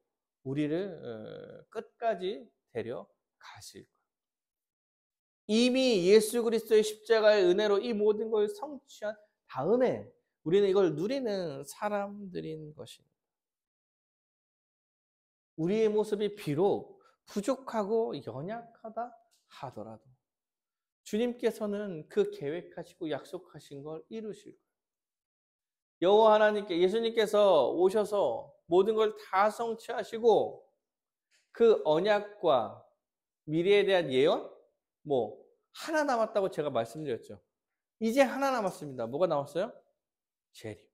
우리를 끝까지 데려가실 거예요. 이미 예수 그리스도의 십자가의 은혜로 이 모든 걸 성취한 다음에 우리는 이걸 누리는 사람들인 것입니다. 우리의 모습이 비록 부족하고 연약하다 하더라도 주님께서는 그 계획하시고 약속하신 걸 이루실 거예요. 여호와 하나님께 예수님께서 오셔서 모든 걸 다 성취하시고 그 언약과 미래에 대한 예언 뭐 하나 남았다고 제가 말씀드렸죠. 이제 하나 남았습니다. 뭐가 남았어요? 재림.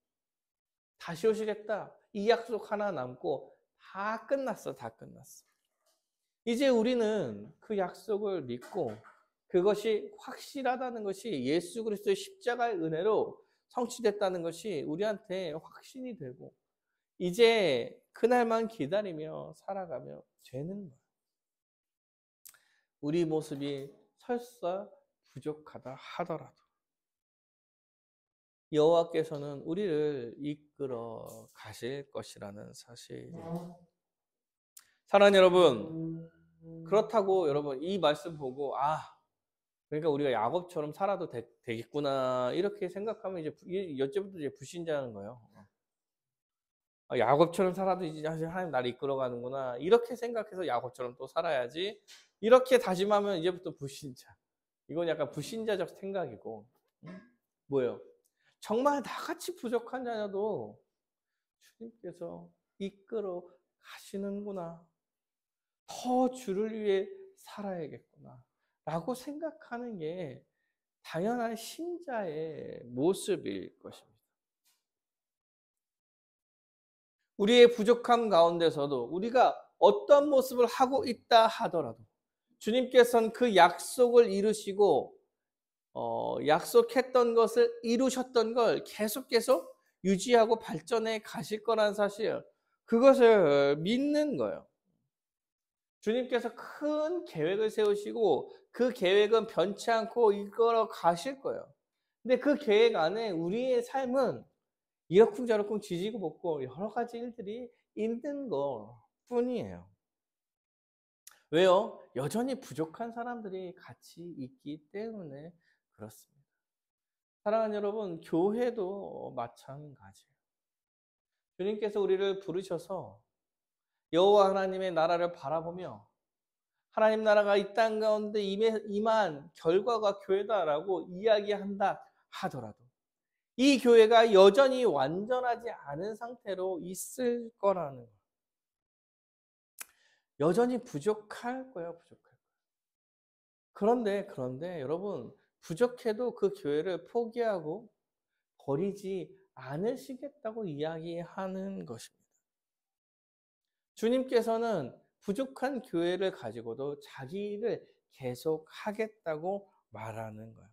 다시 오시겠다. 이 약속 하나 남고 다 끝났어. 다 끝났어. 이제 우리는 그 약속을 믿고 그것이 확실하다는 것이 예수 그리스도의 십자가의 은혜로 성취됐다는 것이 우리한테 확신이 되고 이제 그날만 기다리며 살아가며 되는 거예요. 우리 모습이 설사 부족하다 하더라도 여호와께서는 우리를 이끌어 가실 것이라는 사실입니다. 사랑하는 여러분, 그렇다고 여러분 이 말씀 보고 그러니까 우리가 야곱처럼 살아도 되겠구나 이렇게 생각하면 이제부터 이제 불신자는 거예요. 야곱처럼 살아도 이제 하나님 나를 이끌어가는구나 이렇게 생각해서 야곱처럼 또 살아야지 이렇게 다짐하면 이제부터 불신자. 이건 약간 불신자적 생각이고 뭐예요? 정말 나같이 부족한 자녀도 주님께서 이끌어 가시는구나. 더 주를 위해 살아야겠구나. 라고 생각하는 게 당연한 신자의 모습일 것입니다. 우리의 부족함 가운데서도 우리가 어떤 모습을 하고 있다 하더라도 주님께서는 그 약속을 이루시고 약속했던 것을 이루셨던 걸 계속 유지하고 발전해 가실 거라는 사실 그것을 믿는 거예요. 주님께서 큰 계획을 세우시고 그 계획은 변치 않고 이끌어 가실 거예요. 근데 그 계획 안에 우리의 삶은 이러쿵저러쿵 지지고 볶고 여러 가지 일들이 있는 것 뿐이에요. 왜요? 여전히 부족한 사람들이 같이 있기 때문에 그렇습니다. 사랑하는 여러분, 교회도 마찬가지예요. 주님께서 우리를 부르셔서 여호와 하나님의 나라를 바라보며 하나님 나라가 이 땅 가운데 임한 결과가 교회다라고 이야기한다 하더라도 이 교회가 여전히 완전하지 않은 상태로 있을 거라는 거예요. 여전히 부족할 거예요. 부족할 거예요. 그런데 여러분 부족해도 그 교회를 포기하고 버리지 않으시겠다고 이야기하는 것입니다. 주님께서는 부족한 교회를 가지고도 자기를 계속 하겠다고 말하는 거예요.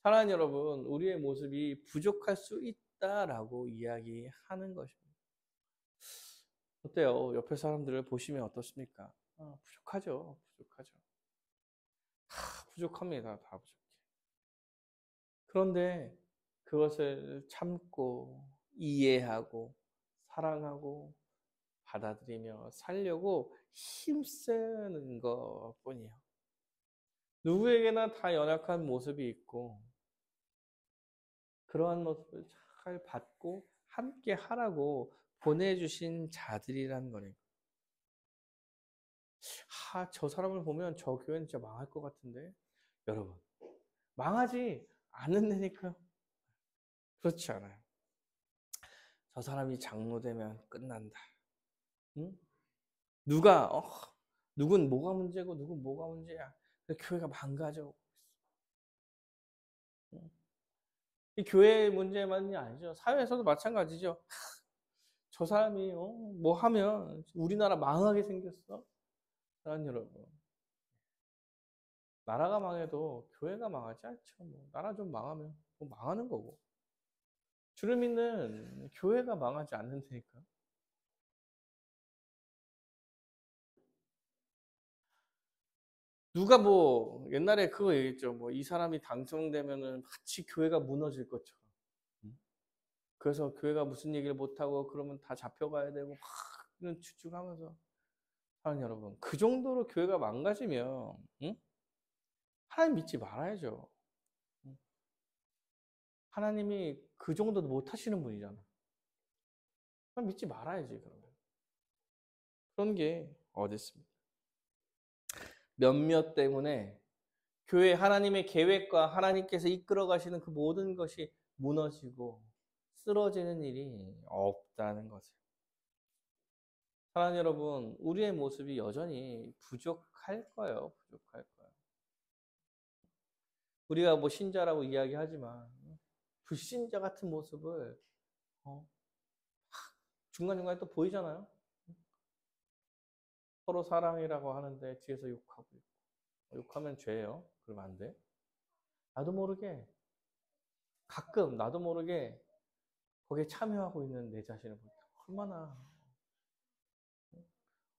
사랑하는 여러분, 우리의 모습이 부족할 수 있다라고 이야기하는 것입니다. 어때요? 옆에 사람들을 보시면 어떻습니까? 부족하죠. 부족하죠. 다 부족합니다. 다 부족해. 그런데 그것을 참고 이해하고 사랑하고 받아들이며 살려고 힘쓰는 것뿐이에요. 누구에게나 다 연약한 모습이 있고 그러한 모습을 잘 받고 함께 하라고 보내주신 자들이란 거니까. 저 사람을 보면 저 교회는 진짜 망할 것 같은데. 여러분, 망하지 않는다니까요. 그렇지 않아요. 저 사람이 장로되면 끝난다. 응? 누가 누군 뭐가 문제고 누군 뭐가 문제야. 교회가 망가져. 응? 이 교회 문제만이 아니죠. 사회에서도 마찬가지죠. 저 사람이 뭐 하면 우리나라 망하게 생겼어. 사랑하는 여러분, 나라가 망해도 교회가 망하지 않죠. 뭐 나라 좀 망하면 뭐 망하는 거고. 주를 믿는 교회가 망하지 않는다니까. 누가 뭐 옛날에 그거 얘기했죠. 뭐 이 사람이 당선되면은 마치 교회가 무너질 것처럼. 음? 그래서 교회가 무슨 얘기를 못 하고 그러면 다 잡혀가야 되고 막 이런 추측하면서. 사랑하는 여러분, 그 정도로 교회가 망가지면 응? 하나님 믿지 말아야죠. 응? 하나님이 그 정도도 못 하시는 분이잖아. 그럼 믿지 말아야지 그러면. 그런 게 어디 있습니까? 몇몇 때문에 교회 하나님의 계획과 하나님께서 이끌어 가시는 그 모든 것이 무너지고 쓰러지는 일이 없다는 거죠. 사랑하는 여러분, 우리의 모습이 여전히 부족할 거예요. 부족할 거예요. 우리가 뭐 신자라고 이야기하지만 불신자 같은 모습을 중간중간에 또 보이잖아요. 서로 사랑이라고 하는데 뒤에서 욕하고 있고. 욕하면 죄예요. 그러면 안 돼. 나도 모르게 가끔 나도 모르게 거기에 참여하고 있는 내 자신을 볼 때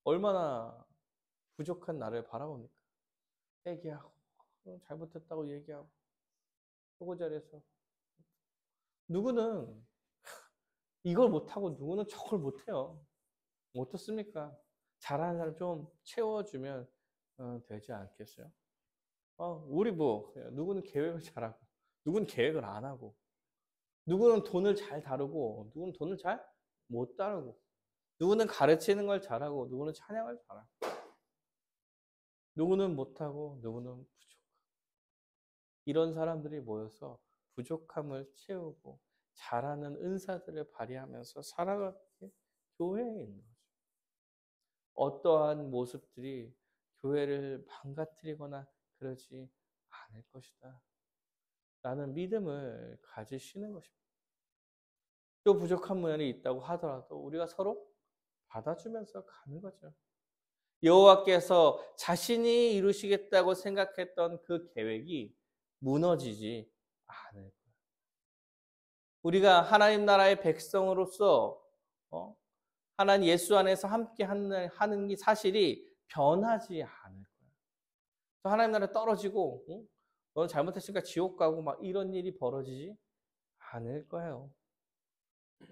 얼마나 부족한 나를 바라봅니까? 얘기하고 잘못했다고 얘기하고 소고 자리에서 누구는 이걸 못하고 누구는 저걸 못해요. 어떻습니까? 잘하는 사람 좀 채워주면 되지 않겠어요? 우리 뭐 누구는 계획을 잘하고 누구는 계획을 안 하고 누구는 돈을 잘 다루고 누구는 돈을 잘 못 다루고 누구는 가르치는 걸 잘하고 누구는 찬양을 잘하고 누구는 못하고 누구는 부족하고 이런 사람들이 모여서 부족함을 채우고 잘하는 은사들을 발휘하면서 살아가는 게 교회에 있는 거죠. 어떠한 모습들이 교회를 망가뜨리거나 그러지 않을 것이다. 라는 믿음을 가지시는 것입니다. 또 부족한 면이 있다고 하더라도 우리가 서로 받아주면서 가는 거죠. 여호와께서 자신이 이루시겠다고 생각했던 그 계획이 무너지지 않을 거예요. 우리가 하나님 나라의 백성으로서 하나님 예수 안에서 함께 하는 이 사실이 변하지 않을 거예요. 하나님 나라에 떨어지고 너는 잘못했으니까 지옥 가고 막 이런 일이 벌어지지 않을 거예요.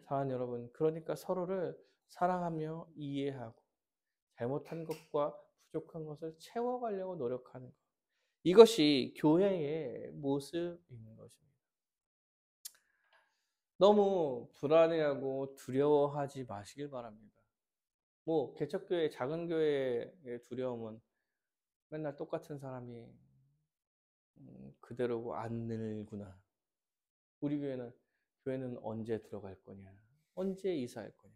사랑하는 여러분, 그러니까 서로를 사랑하며 이해하고 잘못한 것과 부족한 것을 채워가려고 노력하는 것. 이것이 교회의 모습인 것입니다. 너무 불안해하고 두려워하지 마시길 바랍니다. 뭐 개척교회, 작은 교회의 두려움은 맨날 똑같은 사람이 그대로 안 늘구나. 우리 교회는 언제 들어갈 거냐? 언제 이사할 거냐?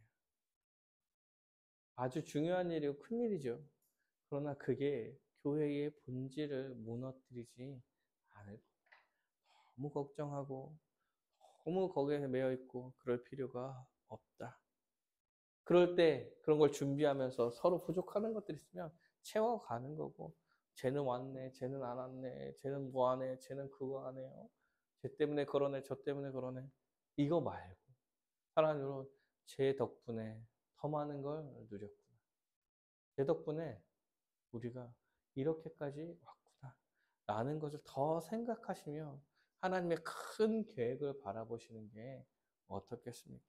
아주 중요한 일이고 큰 일이죠. 그러나 그게 교회의 본질을 무너뜨리지 않을 거예요. 너무 걱정하고 너무 거기에 매여 있고 그럴 필요가 없다. 그럴 때 그런 걸 준비하면서 서로 부족하는 것들이 있으면 채워가는 거고 쟤는 왔네, 쟤는 안 왔네, 쟤는 뭐 하네, 쟤는 그거 하네요. 쟤 때문에 그러네, 저 때문에 그러네. 이거 말고 하나님으로 제 덕분에 더 많은 걸 누렸구나. 제 덕분에 우리가 이렇게까지 왔구나. 라는 것을 더 생각하시며 하나님의 큰 계획을 바라보시는 게 어떻겠습니까?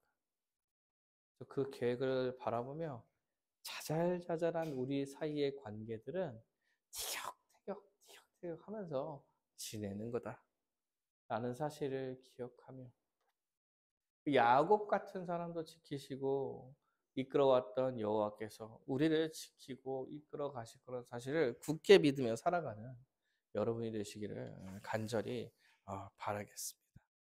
그 계획을 바라보며 자잘자잘한 우리 사이의 관계들은 티격태격 하면서 지내는 거다. 라는 사실을 기억하며 그 야곱 같은 사람도 지키시고 이끌어왔던 여호와께서 우리를 지키고 이끌어 가실 거라는 사실을 굳게 믿으며 살아가는 여러분이 되시기를 간절히 바라겠습니다.